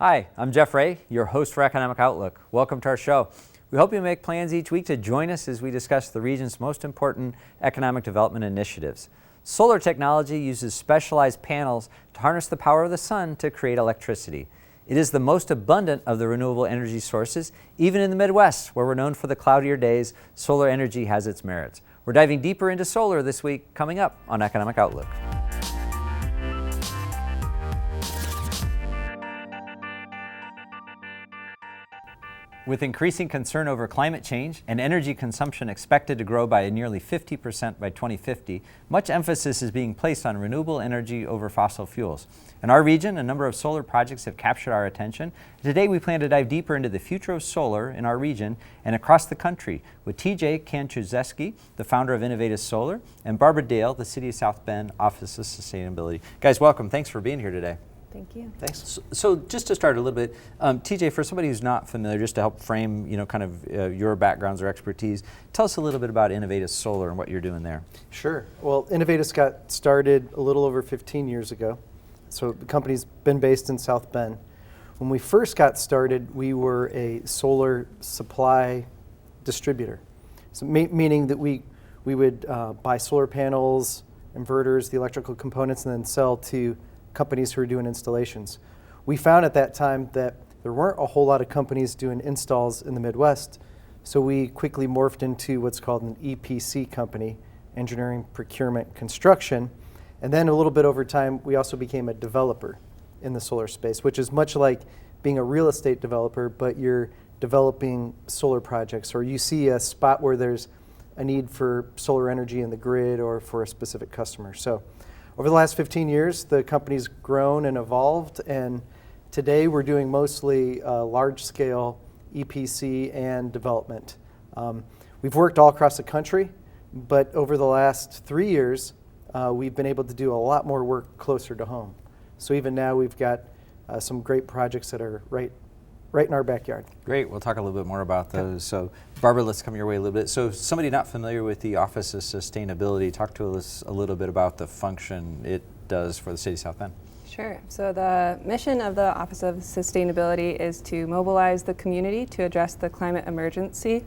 Hi, I'm Jeff Ray, your host for Economic Outlook. Welcome to our show. We hope you make plans each week to join us as we discuss the region's most important economic development initiatives. Solar technology uses specialized panels to harness the power of the sun to create electricity. It is the most abundant of the renewable energy sources. Even in the Midwest, where we're known for the cloudier days, solar energy has its merits. We're diving deeper into solar this week, coming up on Economic Outlook. With increasing concern over climate change and energy consumption expected to grow by nearly 50% by 2050, much emphasis is being placed on renewable energy over fossil fuels. In our region, a number of solar projects have captured our attention. Today, we plan to dive deeper into the future of solar in our region and across the country with TJ Kanczewski, the founder of Innovative Solar, and Barbara Dale, the City of South Bend Office of Sustainability. Guys, welcome. Thanks for being here today. Thank you. Thanks. So just to start a little bit, TJ, for somebody who's not familiar, just to help frame, your backgrounds or expertise, tell us a little bit about Innovative Solar and what you're doing there. Sure. Well, Innovative got started a little over 15 years ago. So the company's been based in South Bend. When we first got started, we were a solar supply distributor. So meaning that we would buy solar panels, inverters, the electrical components, and then sell to companies who are doing installations. We found at that time that there weren't a whole lot of companies doing installs in the Midwest, so we quickly morphed into what's called an EPC company, engineering, procurement, construction, and then a little bit over time, we also became a developer in the solar space, which is much like being a real estate developer, but you're developing solar projects, or you see a spot where there's a need for solar energy in the grid or for a specific customer. So over the last 15 years, the company's grown and evolved, and today we're doing mostly large-scale EPC and development. We've worked all across the country, but over the last 3 years, we've been able to do a lot more work closer to home. So even now, we've got some great projects that are right in our backyard. Great. We'll talk a little bit more about those. So, Barbara, let's come your way a little bit. So, somebody not familiar with the Office of Sustainability, talk to us a little bit about the function it does for the City of South Bend. Sure. So the mission of the Office of Sustainability is to mobilize the community to address the climate emergency.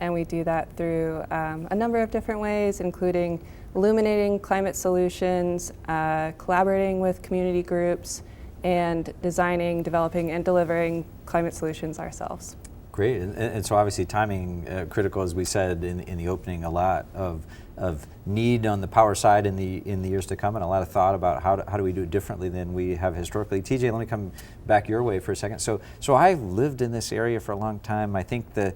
And we do that through a number of different ways, including illuminating climate solutions, collaborating with community groups, and designing, developing, and delivering climate solutions ourselves. Great, and so obviously timing critical, as we said in the opening, a lot of need on the power side in the years to come, and a lot of thought about how do we do it differently than we have historically. TJ, let me come back your way for a second. So I've lived in this area for a long time. I think the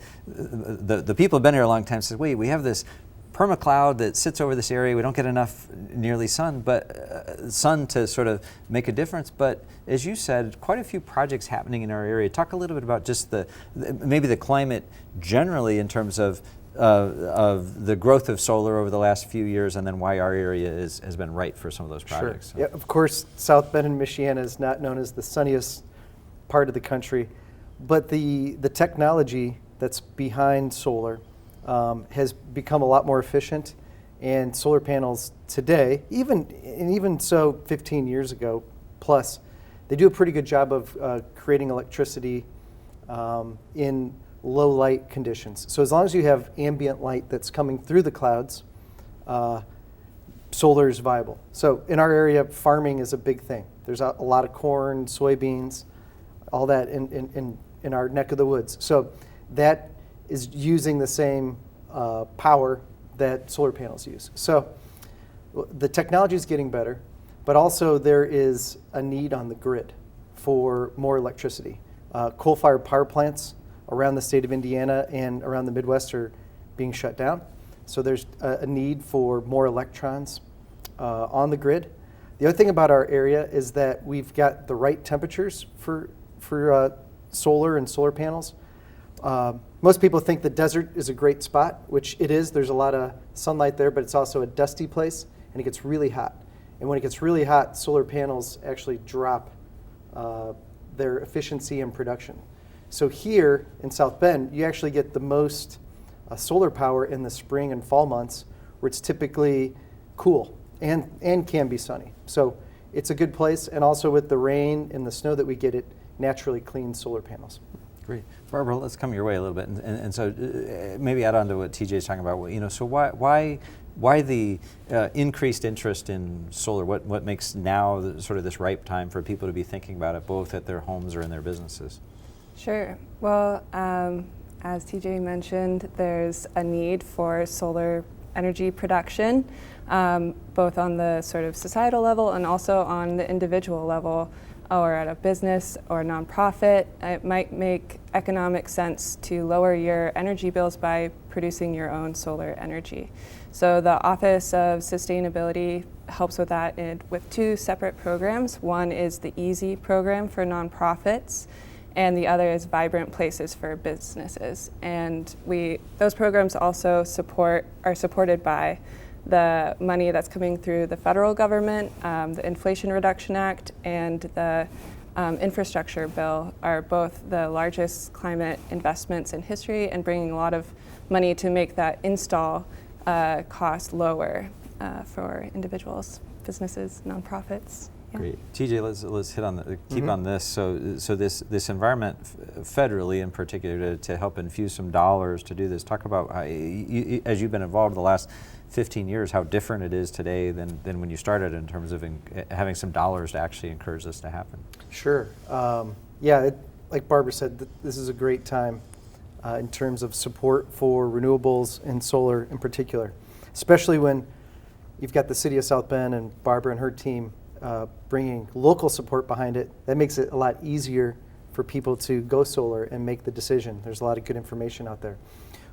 people who've been here a long time says, wait, we have this permacloud that sits over this area. We don't get enough nearly sun to sort of make a difference. But as you said, quite a few projects happening in our area. Talk a little bit about just maybe the climate generally in terms of the growth of solar over the last few years, and then why our area has been right for some of those projects. Sure. Yeah, of course, South Bend in Michiana is not known as the sunniest part of the country, but the technology that's behind solar has become a lot more efficient, and solar panels today, even so 15 years ago plus, they do a pretty good job of creating electricity in low light conditions. So as long as you have ambient light that's coming through the clouds, solar is viable. So in our area, farming is a big thing. There's a lot of corn, soybeans, all that in our neck of the woods. So that is using the same power that solar panels use. So the technology is getting better, but also there is a need on the grid for more electricity. Coal-fired power plants around the state of Indiana and around the Midwest are being shut down. So there's a need for more electrons on the grid. The other thing about our area is that we've got the right temperatures for solar and solar panels. Most people think the desert is a great spot, which it is. There's a lot of sunlight there, but it's also a dusty place, and it gets really hot. And when it gets really hot, solar panels actually drop their efficiency and production. So here in South Bend, you actually get the most solar power in the spring and fall months, where it's typically cool and can be sunny. So it's a good place, and also with the rain and the snow that we get, it naturally clean solar panels. Great. Barbara, let's come your way a little bit. And so maybe add on to what TJ's talking about. So why the increased interest in solar? What makes now sort of this ripe time for people to be thinking about it, both at their homes or in their businesses? Sure. Well, as TJ mentioned, there's a need for solar energy production, both on the sort of societal level and also on the individual level, or at a business or nonprofit. It might make economic sense to lower your energy bills by producing your own solar energy. So the Office of Sustainability helps with that with two separate programs. One is the EASY program for nonprofits, and the other is Vibrant Places for businesses. And those programs also are supported by the money that's coming through the federal government. The Inflation Reduction Act and the infrastructure bill are both the largest climate investments in history, and bringing a lot of money to make that install cost lower for individuals, businesses, nonprofits. Yeah. Great, TJ. Let's hit on keep on this. So this environment federally in particular to help infuse some dollars to do this. Talk about how as you've been involved the last 15 years, how different it is today than when you started in terms of having some dollars to actually encourage this to happen. Sure. Like Barbara said, this is a great time in terms of support for renewables and solar in particular, especially when you've got the city of South Bend and Barbara and her team bringing local support behind it. That makes it a lot easier for people to go solar and make the decision. There's a lot of good information out there.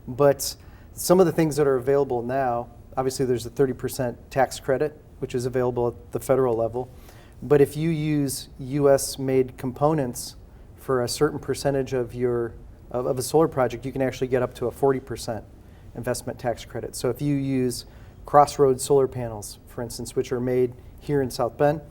But some of the things that are available now, obviously there's a 30% tax credit, which is available at the federal level. But if you use US-made components for a certain percentage of a solar project, you can actually get up to a 40% investment tax credit. So if you use Crossroads solar panels, for instance, which are made here in South Bend,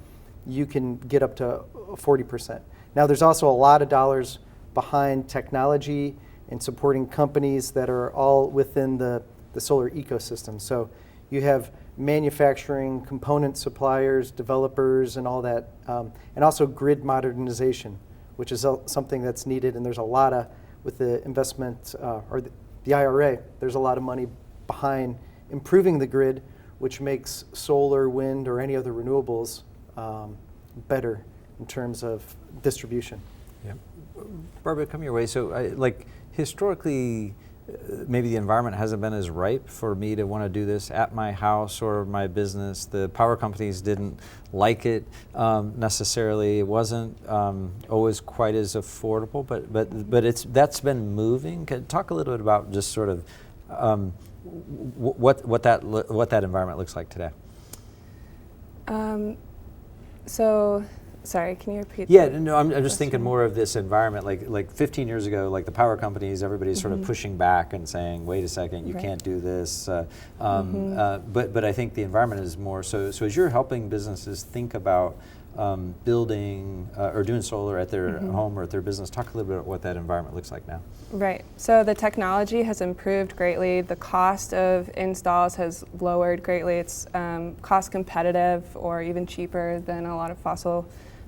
you can get up to 40%. Now there's also a lot of dollars behind technology and supporting companies that are all within the solar ecosystem. So you have manufacturing, component suppliers, developers, and all that, and also grid modernization, which is something that's needed. And there's a lot of, with the investment, or the IRA, there's a lot of money behind improving the grid, which makes solar, wind, or any other renewables better in terms of distribution. Yeah. Barbara, come your way. So historically, maybe the environment hasn't been as ripe for me to want to do this at my house or my business. The power companies didn't like it necessarily. It wasn't always quite as affordable, but that's been moving. Can you talk a little bit about just sort of what that environment looks like today? Sorry, can you repeat? Yeah, no, I'm just thinking more of this environment, like 15 years ago, like the power companies, everybody's sort of pushing back and saying, wait a second, you can't do this. But I think the environment is more, so as you're helping businesses think about building or doing solar at their home or at their business, talk a little bit about what that environment looks like now. Right, so the technology has improved greatly. The cost of installs has lowered greatly. It's cost competitive or even cheaper than a lot of fossil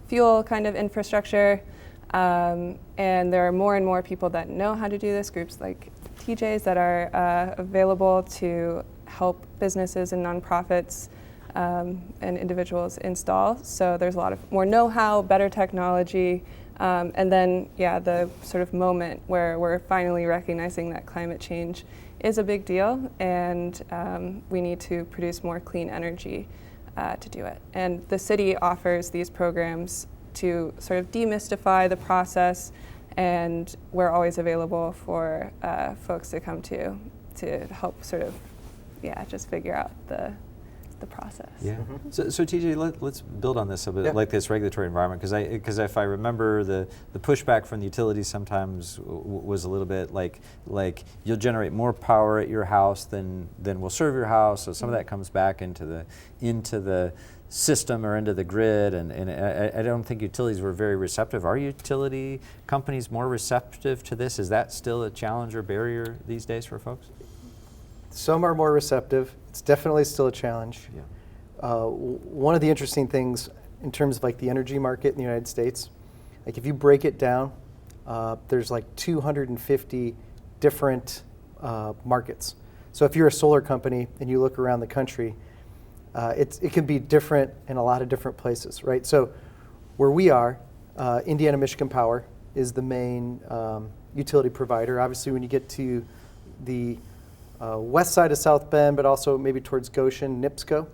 fuel kind of infrastructure. And there are more and more people that know how to do this, groups like TJ's that are available to help businesses and nonprofits and individuals install. So there's a lot of more know-how, better technology, and then, the sort of moment where we're finally recognizing that climate change is a big deal, and we need to produce more clean energy to do it. And the city offers these programs to sort of demystify the process, and we're always available for folks to come to help sort of, just figure out the process. Yeah. So TJ, let's build on this a bit, like this regulatory environment, because if I remember, the pushback from the utilities sometimes was a little bit like you'll generate more power at your house than will serve your house. So some of that comes back into the system or into the grid, and I don't think utilities were very receptive. Are utility companies more receptive to this? Is that still a challenge or barrier these days for folks? Some are more receptive. It's definitely still a challenge. Yeah. One of the interesting things in terms of like the energy market in the United States, Like if you break it down, there's like 250 different markets. So if you're a solar company and you look around the country, it can be different in a lot of different places, right? So where we are, Indiana Michigan Power is the main utility provider. Obviously, when you get to the west side of South Bend, but also maybe towards Goshen, NIPSCO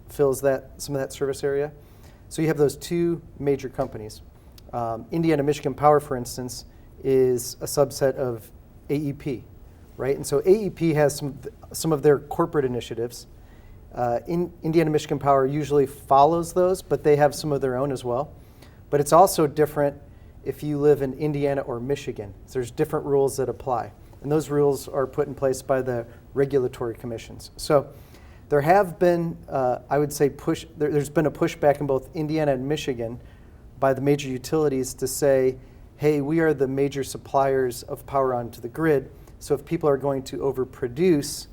fills some of that service area. So you have those two major companies. Indiana Michigan Power, for instance, is a subset of AEP, right? And so AEP has some of their corporate initiatives. Indiana Michigan Power usually follows those, but they have some of their own as well. But it's also different if you live in Indiana or Michigan. So there's different rules that apply. And those rules are put in place by the regulatory commissions. So there have been, I would say, there's been a pushback in both Indiana and Michigan by the major utilities to say, hey, we are the major suppliers of power onto the grid. So if people are going to overproduce,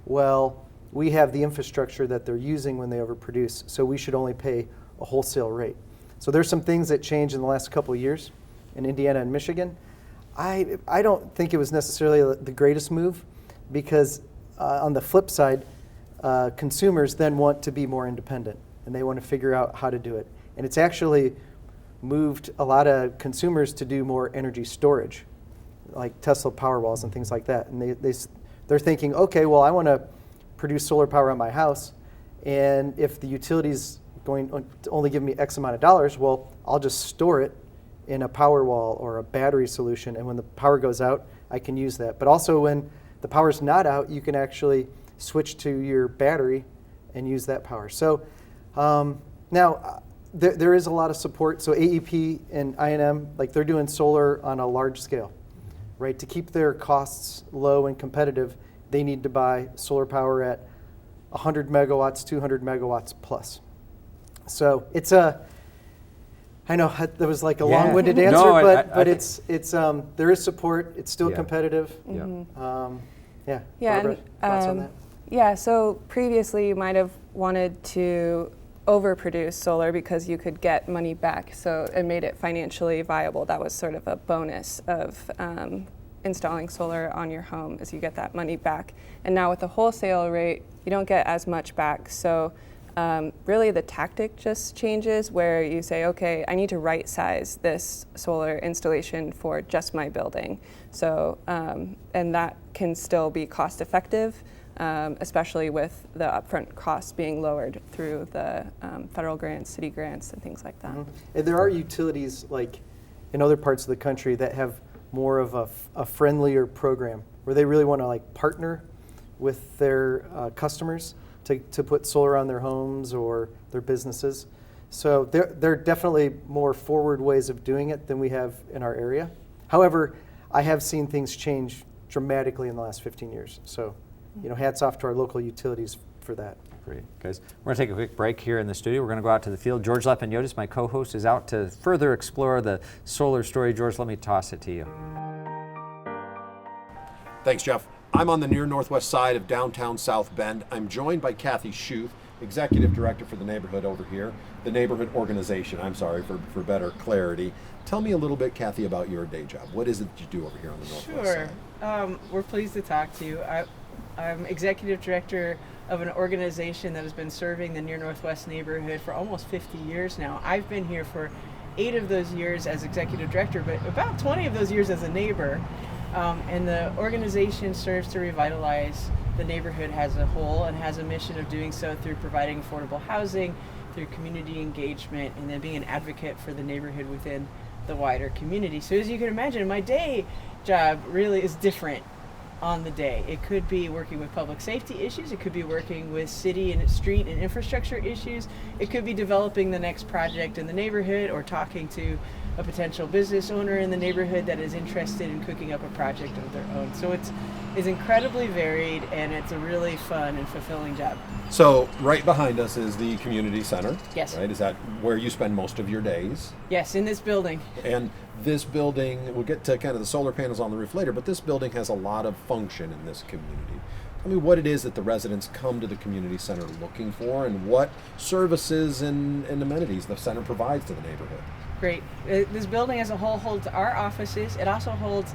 well, we have the infrastructure that they're using when they overproduce, so we should only pay a wholesale rate. So there's some things that changed in the last couple of years in Indiana and Michigan. I don't think it was necessarily the greatest move because on the flip side, consumers then want to be more independent and they want to figure out how to do it. And it's actually moved a lot of consumers to do more energy storage, like Tesla Powerwalls and things like that. And they're thinking, okay, well, I want to produce solar power on my house, and if the utility's going to only give me X amount of dollars, well, I'll just store it in a Powerwall or a battery solution, and when the power goes out, I can use that. But also when the power's not out, you can actually switch to your battery and use that power. So now there is a lot of support. So AEP and I&M, like they're doing solar on a large scale, right? To keep their costs low and competitive, they need to buy solar power at 100 megawatts, 200 megawatts plus. So it's I know that was like a long-winded answer, No, but it's there is support. It's still competitive. Yeah. Yeah. Yeah, Barbara, thoughts on that? Yeah, so previously you might have wanted to overproduce solar because you could get money back, so it made it financially viable. That was sort of a bonus of installing solar on your home, as you get that money back. And now with the wholesale rate, you don't get as much back. So really the tactic just changes where you say, okay, I need to right size this solar installation for just my building. So, and that can still be cost effective, especially with the upfront costs being lowered through the federal grants, city grants, and things like that. Mm-hmm. And there are utilities like in other parts of the country that have more of a friendlier program where they really want to like partner with their customers to put solar on their homes or their businesses. So there are definitely more forward ways of doing it than we have in our area. However, I have seen things change dramatically in the last 15 years. So, hats off to our local utilities for that. Great, guys. We're going to take a quick break here in the studio. We're going to go out to the field. George Lepiniotis, my co-host, is out to further explore the solar story. George, let me toss it to you. Thanks, Jeff. I'm on the near northwest side of downtown South Bend. I'm joined by Kathy Schuth, Executive Director for the neighborhood over here, the neighborhood organization, I'm sorry, for better clarity. Tell me a little bit, Kathy, about your day job. What is it that you do over here on the northwest side? We're pleased to talk to you. I'm Executive Director of an organization that has been serving the near northwest neighborhood for almost 50 years now. I've been here for 8 of those years as Executive Director, but about 20 of those years as a neighbor. And the organization serves to revitalize the neighborhood as a whole and has a mission of doing so through providing affordable housing, through community engagement, and then being an advocate for the neighborhood within the wider community. So as you can imagine, my day job really is different on the day. It could be working with public safety issues, it could be working with city and street and infrastructure issues, it could be developing the next project in the neighborhood or talking to a potential business owner in the neighborhood that is interested in cooking up a project of their own. So it's incredibly varied and it's a really fun and fulfilling job. So right behind us is the community center. Yes. Right? Is that where you spend most of your days? Yes, in this building. And this building, we'll get to kind of the solar panels on the roof later, but this building has a lot of function in this community. Tell me what it is that the residents come to the community center looking for and what services and amenities the center provides to the neighborhood. Great. This building as a whole holds our offices. It also holds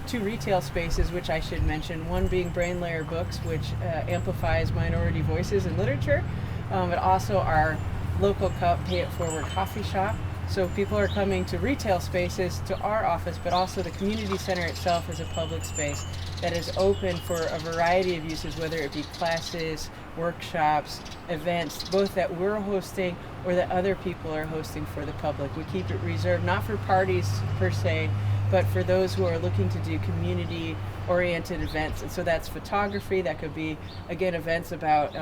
2 retail spaces, which I should mention. One being Brain Layer Books, which amplifies minority voices in literature. But also our local Pay It Forward coffee shop. So people are coming to retail spaces, to our office, but also the community center itself is a public space that is open for a variety of uses, whether it be classes, workshops, events, both that we're hosting or that other people are hosting for the public. We keep it reserved, not for parties per se, but for those who are looking to do community-oriented events. And so that's photography, that could be, again, events about,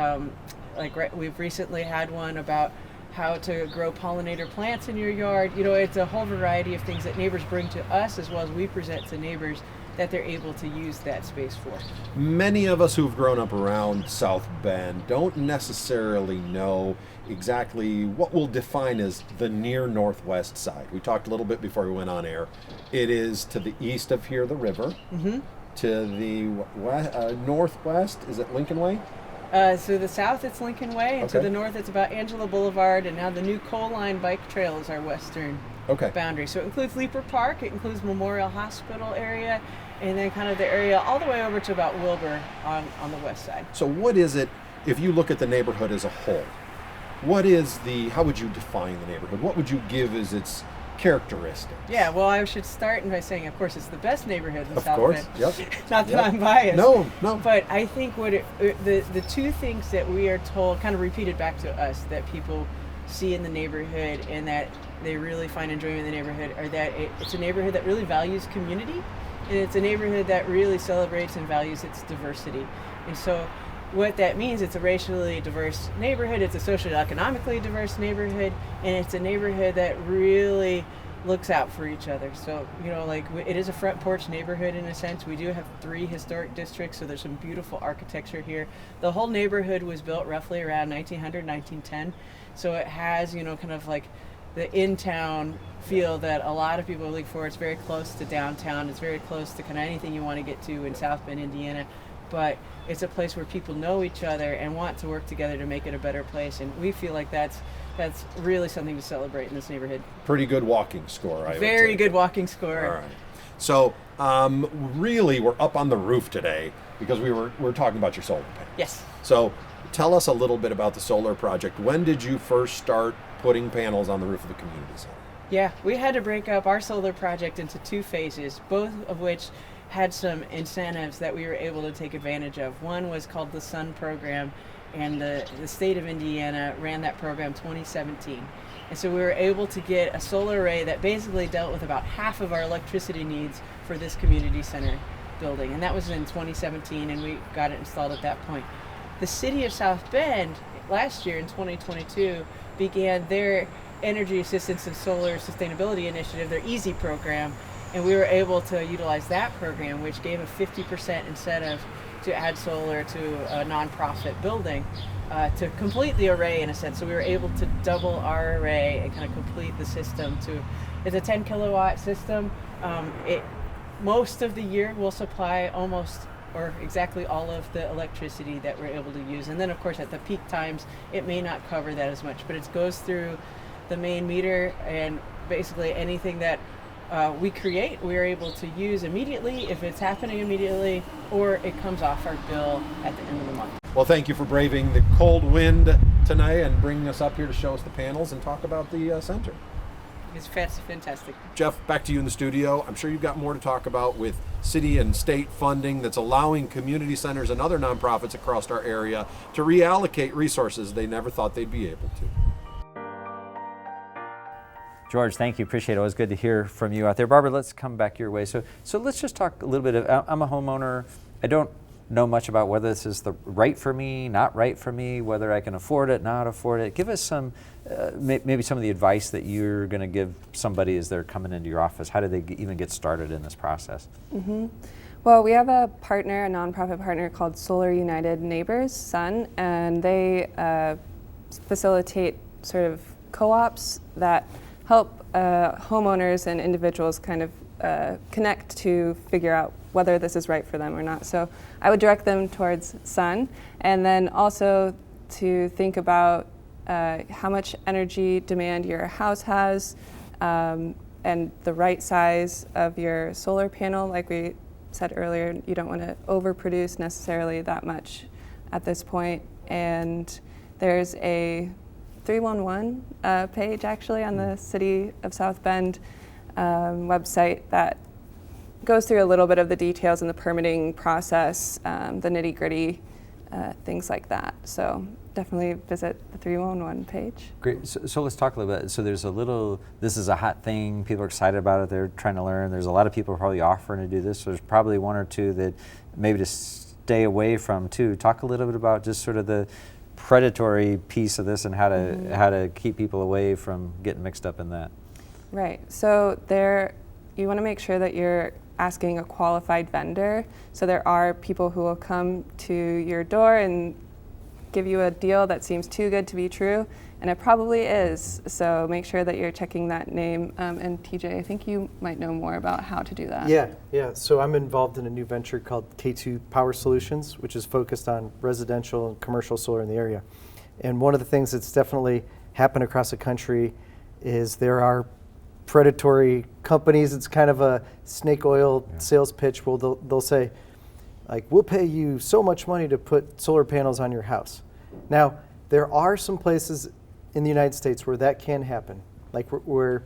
we've recently had one about how to grow pollinator plants in your yard. You know, it's a whole variety of things that neighbors bring to us as well as we present to neighbors that they're able to use that space for. Many of us who've grown up around South Bend don't necessarily know exactly what we'll define as the near northwest side. We talked a little bit before we went on air. It is to the east of here, the river. Mm-hmm. To the northwest, is it Lincoln Way? So the south, it's Lincoln Way, and to the north, it's about Angela Boulevard, and now the new Coal Line Bike Trail is our western boundary. So it includes Leeper Park, it includes Memorial Hospital area, and then kind of the area all the way over to about Wilbur on the west side. So what is it, if you look at the neighborhood as a whole, how would you define the neighborhood? What would you give as its characteristics? Yeah, well, I should start by saying, of course, it's the best neighborhood in Of South course, Bend. yep. Not that I'm biased. No. But I think the 2 things that we are told, kind of repeated back to us, that people see in the neighborhood and that they really find enjoyment in the neighborhood are that it's a neighborhood that really values community, and it's a neighborhood that really celebrates and values its diversity. And so what that means, it's a racially diverse neighborhood, it's a socioeconomically diverse neighborhood, and it's a neighborhood that really looks out for each other. So, you know, like it is a front porch neighborhood in a sense. We do have 3 historic districts, so there's some beautiful architecture here. The whole neighborhood was built roughly around 1900, 1910. So it has, you know, kind of like the in-town feel that a lot of people look for. It's very close to downtown. It's very close to kind of anything you want to get to in South Bend, Indiana. But it's a place where people know each other and want to work together to make it a better place. And we feel like that's really something to celebrate in this neighborhood. Pretty good walking score, I would Very say. good walking score. All right. So, really, we're up on the roof today because we're talking about your solar panels. Yes. So, tell us a little bit about the solar project. When did you first start putting panels on the roof of the community center? Yeah, we had to break up our solar project into 2 phases, both of which had some incentives that we were able to take advantage of. One was called the SUN program, and the state of Indiana ran that program 2017. And so we were able to get a solar array that basically dealt with about half of our electricity needs for this community center building. And that was in 2017, and we got it installed at that point. The city of South Bend last year in 2022 began their Energy Assistance and Solar Sustainability Initiative, their EASY program, and we were able to utilize that program, which gave a 50% incentive to add solar to a nonprofit building to complete the array in a sense. So we were able to double our array and kind of complete the system. It's a 10 kilowatt system. Most of the year will supply almost or exactly all of the electricity that we're able to use. And then of course at the peak times, it may not cover that as much, but it goes through the main meter, and basically anything that we create, we're able to use immediately if it's happening immediately, or it comes off our bill at the end of the month. Well, thank you for braving the cold wind tonight and bringing us up here to show us the panels and talk about the center. It's fantastic. Jeff, back to you in the studio. I'm sure you've got more to talk about with city and state funding that's allowing community centers and other nonprofits across our area to reallocate resources they never thought they'd be able to. George, thank you. Appreciate it. Always good to hear from you out there. Barbara, let's come back your way. So let's just talk a little bit of, I'm a homeowner. I don't know much about whether this is the right for me, not right for me, whether I can afford it, not afford it. Give us some, maybe some of the advice that you're going to give somebody as they're coming into your office. How do they even get started in this process? Mm-hmm. Well, we have a partner, a nonprofit partner called Solar United Neighbors, SUN, and they facilitate sort of co-ops that help homeowners and individuals kind of connect to figure out whether this is right for them or not. So I would direct them towards SUN, and then also to think about how much energy demand your house has, and the right size of your solar panel. Like we said earlier, you don't want to overproduce necessarily that much at this point. And there's a 311 page actually on the City of South Bend website that goes through a little bit of the details in the permitting process, the nitty-gritty, things like that. So definitely visit the 311 page. Great. So let's talk a little bit. So there's this is a hot thing. People are excited about it. They're trying to learn. There's a lot of people probably offering to do this. So there's probably one or two that maybe to stay away from too. Talk a little bit about just sort of the predatory piece of this and how to keep people away from getting mixed up in that. Right. So you want to make sure that you're asking a qualified vendor. So there are people who will come to your door and give you a deal that seems too good to be true, and it probably is. So make sure that you're checking that name. And TJ, I think you might know more about how to do that. Yeah. So I'm involved in a new venture called K2 Power Solutions, which is focused on residential and commercial solar in the area. And one of the things that's definitely happened across the country is there are predatory companies. It's kind of a snake oil sales pitch where they'll say, like, we'll pay you so much money to put solar panels on your house. Now, there are some places in the United States where that can happen, like where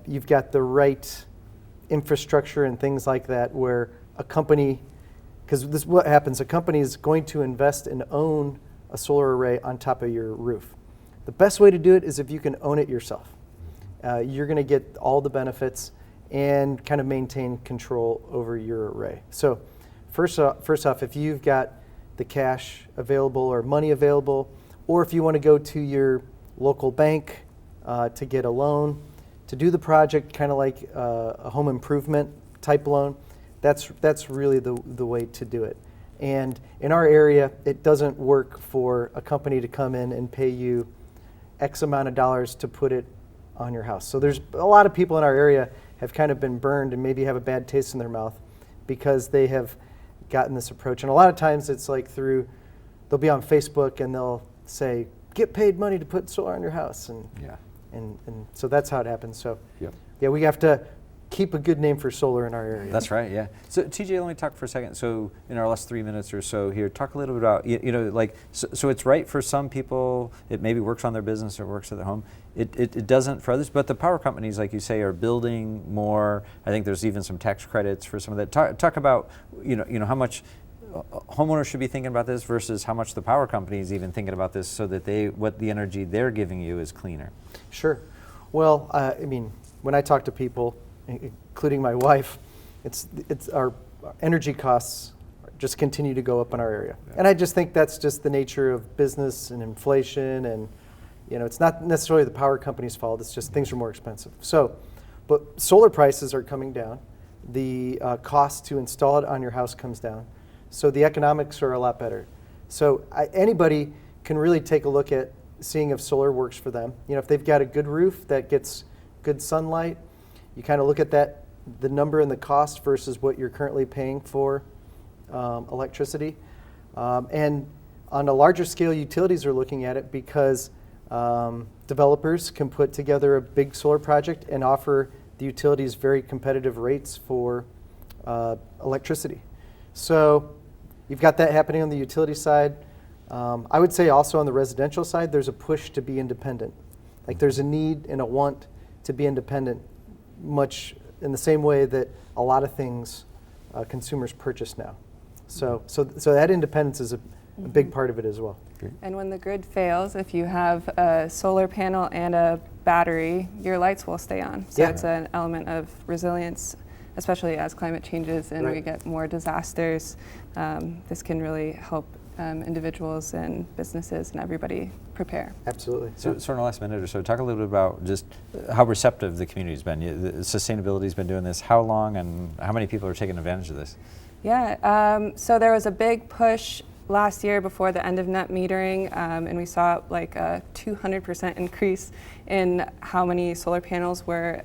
you've got the right infrastructure and things like that, where a company, because this is what happens, a company is going to invest and own a solar array on top of your roof. The best way to do it is if you can own it yourself. You're going to get all the benefits and kind of maintain control over your array. So first off, if you've got the cash available or money available, or if you want to go to your local bank to get a loan, to do the project kind of like a home improvement type loan, that's really the way to do it. And in our area, it doesn't work for a company to come in and pay you X amount of dollars to put it on your house. So there's a lot of people in our area have kind of been burned and maybe have a bad taste in their mouth because they have gotten this approach. And a lot of times it's like they'll be on Facebook and they'll say, get paid money to put solar on your house. And so that's how it happens. So yeah, we have to keep a good name for solar in our area. That's right, yeah. So TJ, let me talk for a second. So in our last 3 minutes or so here, talk a little bit about, like, so it's right for some people, it maybe works on their business or works at their home. It doesn't for others, but the power companies, like you say, are building more. I think there's even some tax credits for some of that. Talk about, how much homeowners should be thinking about this versus how much the power companies even thinking about this so that what the energy they're giving you is cleaner. Sure. Well, when I talk to people, including my wife, it's our energy costs just continue to go up in our area. Yeah. And I just think that's just the nature of business and inflation, and it's not necessarily the power company's fault, it's just things are more expensive. So, but solar prices are coming down, the cost to install it on your house comes down, so the economics are a lot better. So anybody can really take a look at seeing if solar works for them. If they've got a good roof that gets good sunlight, you kind of look at that, the number and the cost versus what you're currently paying for electricity. And on a larger scale, utilities are looking at it because developers can put together a big solar project and offer the utilities very competitive rates for electricity. So you've got that happening on the utility side. I would say also on the residential side, there's a push to be independent. Like there's a need and a want to be independent, much in the same way that a lot of things consumers purchase now. So that independence is a big part of it as well. And when the grid fails, if you have a solar panel and a battery, your lights will stay on. So it's an element of resilience, especially as climate changes and we get more disasters. This can really help individuals and businesses and everybody prepare. Absolutely. So in the last minute or so, talk a little bit about just how receptive the community's been. Sustainability's been doing this how long, and how many people are taking advantage of this? Yeah, so there was a big push last year before the end of net metering, and we saw like a 200% increase in how many solar panels were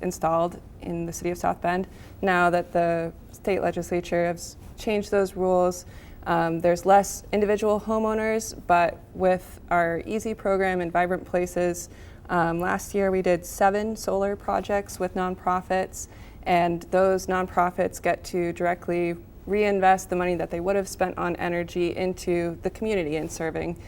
installed in the city of South Bend. Now that the state legislature has changed those rules, there's less individual homeowners, but with our EASY program and Vibrant Places, Last year we did 7 solar projects with nonprofits, and those nonprofits get to directly reinvest the money that they would have spent on energy into the community and serving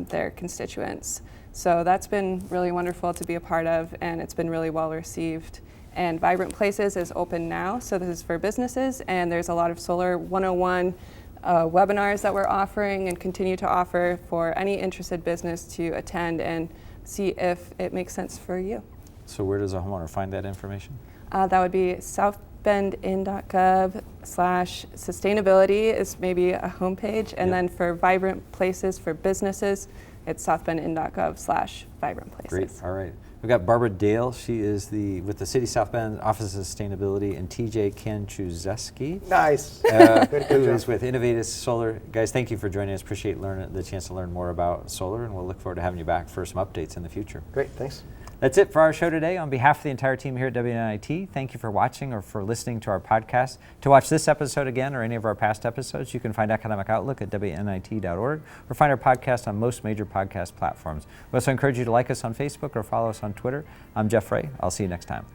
their constituents. So that's been really wonderful to be a part of, and it's been really well received. And Vibrant Places is open now, so this is for businesses, and there's a lot of Solar 101 webinars that we're offering and continue to offer for any interested business to attend and see if it makes sense for you. So where does a homeowner find that information? That would be southbendin.gov/sustainability is maybe a homepage, and Yep. then for Vibrant Places for businesses, it's southbendin.gov/vibrantplaces. Great. All right. We've got Barbara Dale. She is with the City of South Bend Office of Sustainability, and TJ Kanchuzeski, Nice. who is with Innovatus Solar. Guys, thank you for joining us. Appreciate the chance to learn more about solar, and we'll look forward to having you back for some updates in the future. Great, thanks. That's it for our show today. On behalf of the entire team here at WNIT, thank you for watching or for listening to our podcast. To watch this episode again or any of our past episodes, you can find Economic Outlook at WNIT.org or find our podcast on most major podcast platforms. We also encourage you to like us on Facebook or follow us on Twitter. I'm Jeff Ray. I'll see you next time.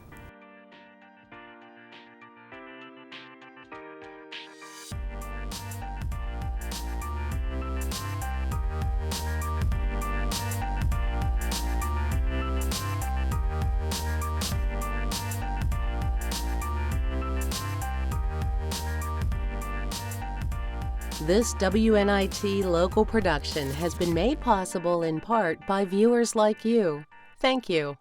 This WNIT local production has been made possible in part by viewers like you. Thank you.